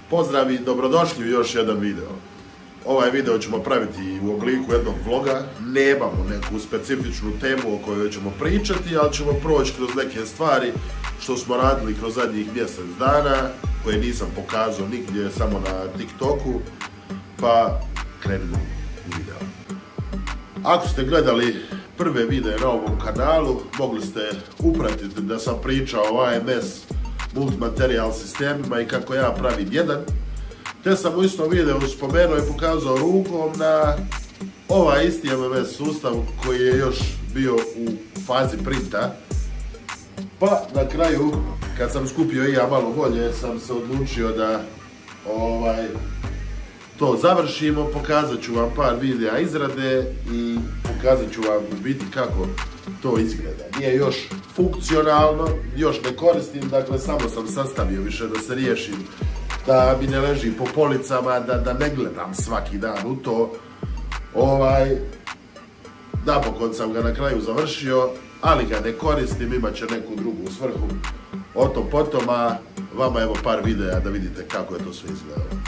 Pozdrav i dobrodošli u još jedan video. Ovaj video ćemo praviti u obliku jednog vloga. Nemamo neku specifičnu temu o kojoj ćemo pričati, ali ćemo proći kroz neke stvari što smo radili kroz zadnjih mjesec dana, koje nisam pokazao nigdje, samo na TikToku, pa krenimo u video. Ako ste gledali prve videe na ovom kanalu, mogli ste upratiti da sam pričao o AMS multimaterial sistemima i kako ja pravim jedan, te sam u istom videu spomenuo i pokazao rukom na ovaj isti MMS sustav koji je još bio u fazi printa. Pa na kraju, kad sam skupio i ja malo volje, sam se odlučio da to završimo. Pokazat ću vam par videa izrade i pokazat ću vam u biti kako to izgleda. Nije još funkcionalno, još ne koristim, dakle samo sam sastavio više da se riješim, da mi ne leži po policama, da ne gledam svaki dan u to. Napokon sam ga na kraju završio, ali ga ne koristim, imat će neku drugu svrhu. O tom potom, a vama evo par videa da vidite kako je to sve izgledalo.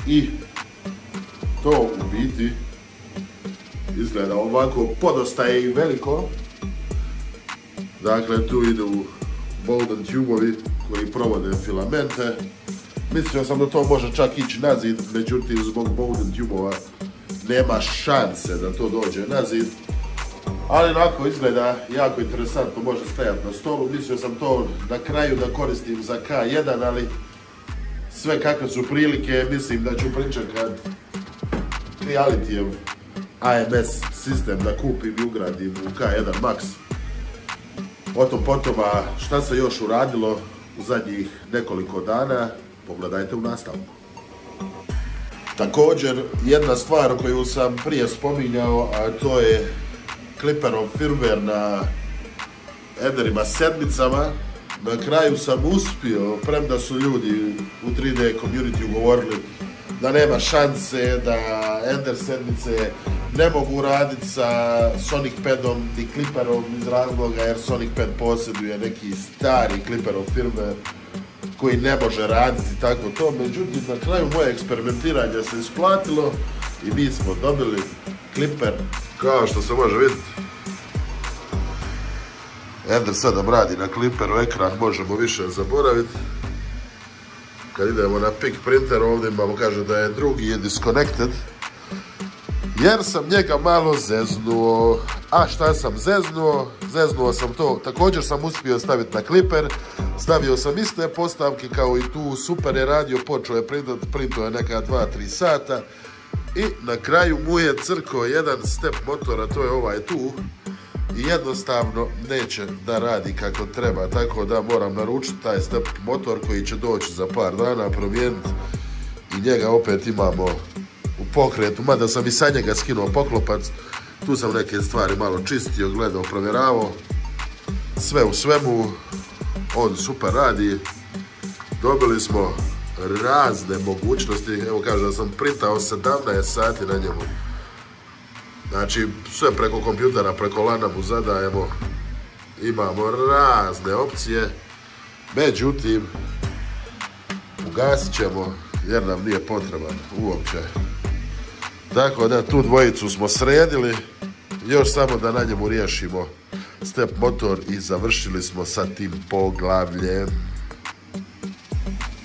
I to u biti izgleda ovako, podosta je i veliko. Dakle, tu idu Bowden tubovi koji provode filamente. Mislio sam da to može čak ići na zid, međutim zbog Bowden tubova nema šanse da to dođe na zid. Ali onako izgleda jako interesantno, može stajati na stolu. Mislio sam to na kraju da koristim za K1, ali sve kakve su prilike, mislim da ću pričekat Creality AMS sistem da kupim i ugradim u K1 Max. O tom potom, a šta se još uradilo u zadnjih nekoliko dana, pogledajte u nastavku. Također, jedna stvar koju sam prije spominjao, a to je Klipperov firmware na Enderima sedmicama. Na kraju sam uspio, premda su ljudi u 3D community govorili da nema šanse, da Ender sedmice ne mogu raditi sa Sonic Padom i Klipperom iz razloga jer Sonic Pad posjeduje neki stari Klipperov firmware koji ne može raditi tako to. Međutim, na kraju moje eksperimentiranje se isplatilo i mi smo dobili Klipper, kao što se može vidjeti. Ender 7 radi na Klipperu, ekran možemo više zaboraviti. Kad idemo na Pick Printer, ovdje imamo, kaže da je drugi je disconnected, jer sam njega malo zeznuo. A šta sam zeznuo? Zeznuo sam to, također sam uspio staviti na Klipper, stavio sam iste postavke kao i tu, super je radio, počeo je printao je neka 2-3 sata i na kraju mu je crkao jedan step motora, to je ovaj tu, i jednostavno neće da radi kako treba, tako da moram naručiti taj step motor koji će doći za par dana, promijeniti i njega opet imamo u pokretu, mada sam i sa njega skinuo poklopac, tu sam neke stvari malo čistio, gledao, provjeravao, sve u svemu on super radi, dobili smo razne mogućnosti, evo kaže da sam printao 17 sati na njemu. Znači, sve preko kompjutera, preko lana mu zadajemo, imamo razne opcije, međutim, ugasit ćemo jer nam nije potreban uopće. Tako da tu dvojicu smo sredili, još samo da na njemu riješimo step motor i završili smo sa tim poglavljem.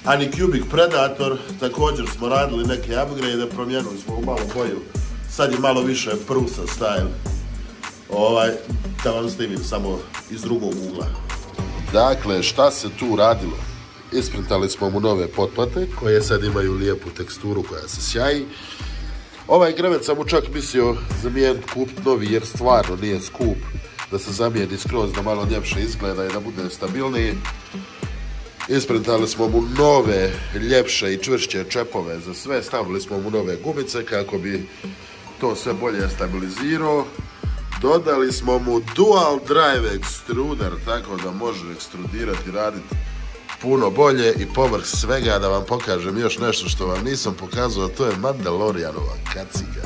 Anycubic Predator, također smo radili neke upgrade, promijenili smo u malo boju. Sad je malo više Prusa style, da vam snimim samo iz drugog ugla. Dakle, šta se tu radilo? Isprintali smo mu nove potplate, koje sad imaju lijepu teksturu koja se sjaji. Ovaj grebec sam mu čak mislio zamijeniti, kupiti novi jer stvarno nije skup. da se zamijeni skroz, da malo ljepše izgleda i da bude stabilniji. Isprintali smo mu nove, ljepše i čvršće čepove za sve, stavili smo mu nove gumice kako bi to sve bolje stabilizirao. Dodali smo mu dual drive ekstruder, tako da može ekstrudirati i raditi puno bolje. I povrh svega da vam pokažem još nešto što vam nisam pokazao, to je Mandalorianova kaciga.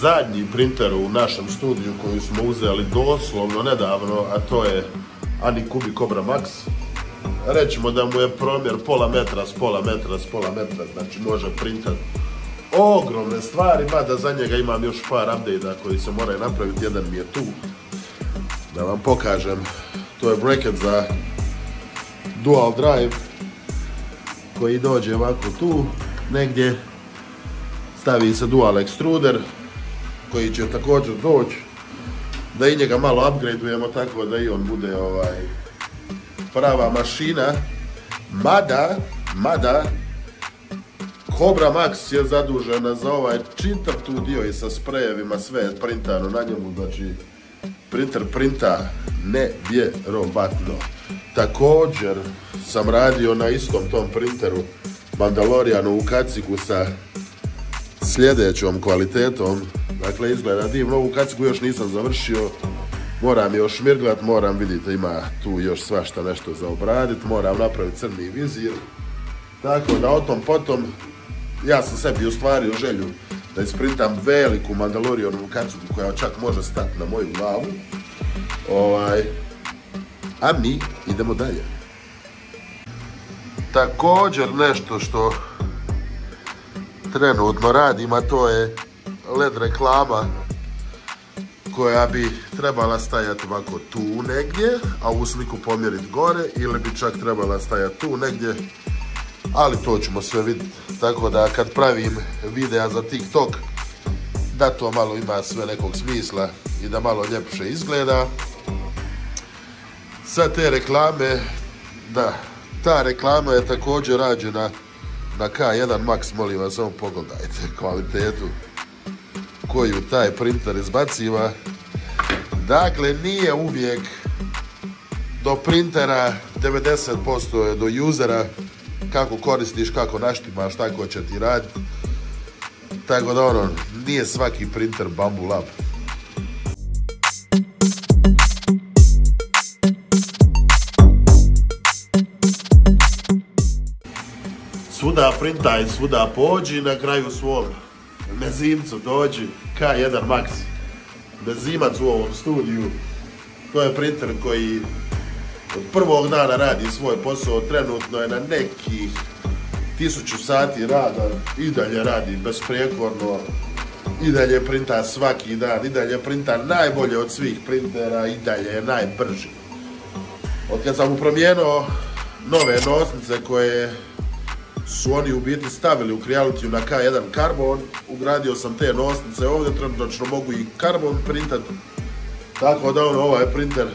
Zadnji printer u našem studiju koji smo uzeli doslovno nedavno, a to je Anycubic Cobra Max. Rećemo da mu je promjer pola metra s pola metra, znači može printati ogromne stvari, mada za njega imam još par update-a koji se moraju napraviti, jedan mi je tu. Da vam pokažem, to je bracket za dual drive koji dođe ovako tu negdje, stavi se dual ekstruder koji će također doći, da i njega malo upgradeujemo tako da i on bude prava mašina. Mada Cobra Max je zadužena za ovaj čitav tu dio i sa sprejevima, sve je printano na njemu, znači printer printa nevjerovatno. Također sam radio na istom tom printeru Mandalorianovu kacigu sa sljedećom kvalitetom. Dakle, izgleda divno. Ovu kacigu još nisam završio, moram još šmirglat, moram, vidite, ima tu još svašta nešto za obradit, moram napraviti crni vizir. Tako da o tom potom, ja sam sebi ostvario želju da isprintam veliku Mandalorianovu kacigu koja čak može stati na moju glavu. A mi idemo dalje. Također nešto što trenutno radim, a to je LED reklama koja bi trebala stajati ovako tu negdje, a ovu sliku pomjeriti gore, ili bi čak trebala stajati tu negdje, ali to ćemo sve vidjeti. Tako da kad pravim videa za TikTok, da to malo ima sve nekog smisla i da malo ljepše izgleda. Sa te reklame, da, ta reklama je također rađena na K1 Max, molim vas, samo pogledajte kvalitetu koju taj printer izbaciva. Dakle, nije uvijek do printera, 90% je do usera, kako koristiš, kako naštimaš, tako će ti raditi. Tako da nije svaki printer Bambu Lab. Svuda printaj, svuda pođi, na kraju svom mezimcu dođi K1 Max. Mezimac u ovom studiju, to je printer koji od prvog dana radi svoj posao, trenutno je na nekih 1000 sati rada, i dalje radi besprijekorno, i dalje printa svaki dan, i dalje printa najbolje od svih printera, i dalje je najbrži. Od kad sam mu promijenio nove nosnice koje su oni u biti stavili u Creality na K1 Carbon, ugradio sam te nosnice ovdje, trenutno mogu i Carbon printat, tako da ovaj printer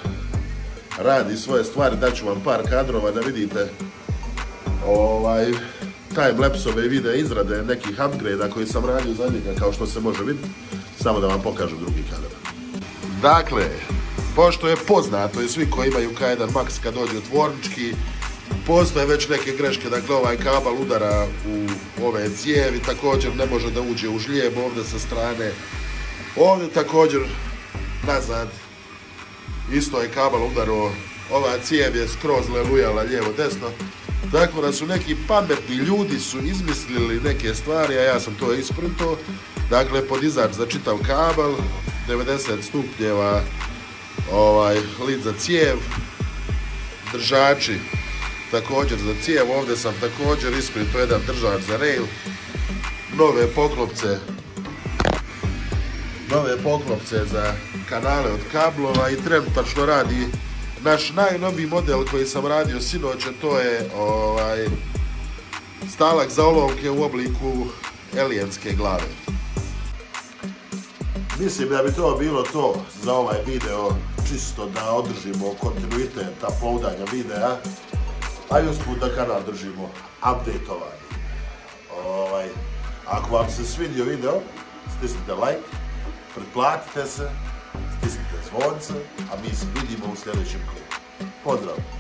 radi svoje stvari. Daću vam par kadrova da vidite time-lapsove i video izrade nekih upgrade-a koji sam radio za njega, kao što se može vidjeti. Samo da vam pokažem drugi kadar. Dakle, pošto je poznato i svi koji imaju K1 Max kad dođe u tvornički, postoje već neke greške. Dakle, ovaj kabel udara u ove cijevi, također ne može da uđe u žlijeb ovdje sa strane. Ovdje također nazad isto je kabel udarao, ova cijev je skroz lelujala lijevo desno. Tako da su neki pametni ljudi su izmislili neke stvari, a ja sam to isprintao. Dakle, podizač za čitav kabel, 90 stupnjeva lid za cijev, držači također za cijev, ovdje sam također isprintao jedan držač za rail, nove poklopce za kanale od kablova i trenutačno radi naš najnoviji model koji sam radio sinoć, to je stalak za olovke u obliku alijenske glave. Mislim da bi to bilo to za ovaj video, čisto da održimo kontinuitet uploadanja videa, a i usput da kanal držimo updateovani. Ako vam se svidio video, stisnite like, pretplatite se, stisnite zvonce, a mi se vidimo u sljedećem klipu. Pozdrav!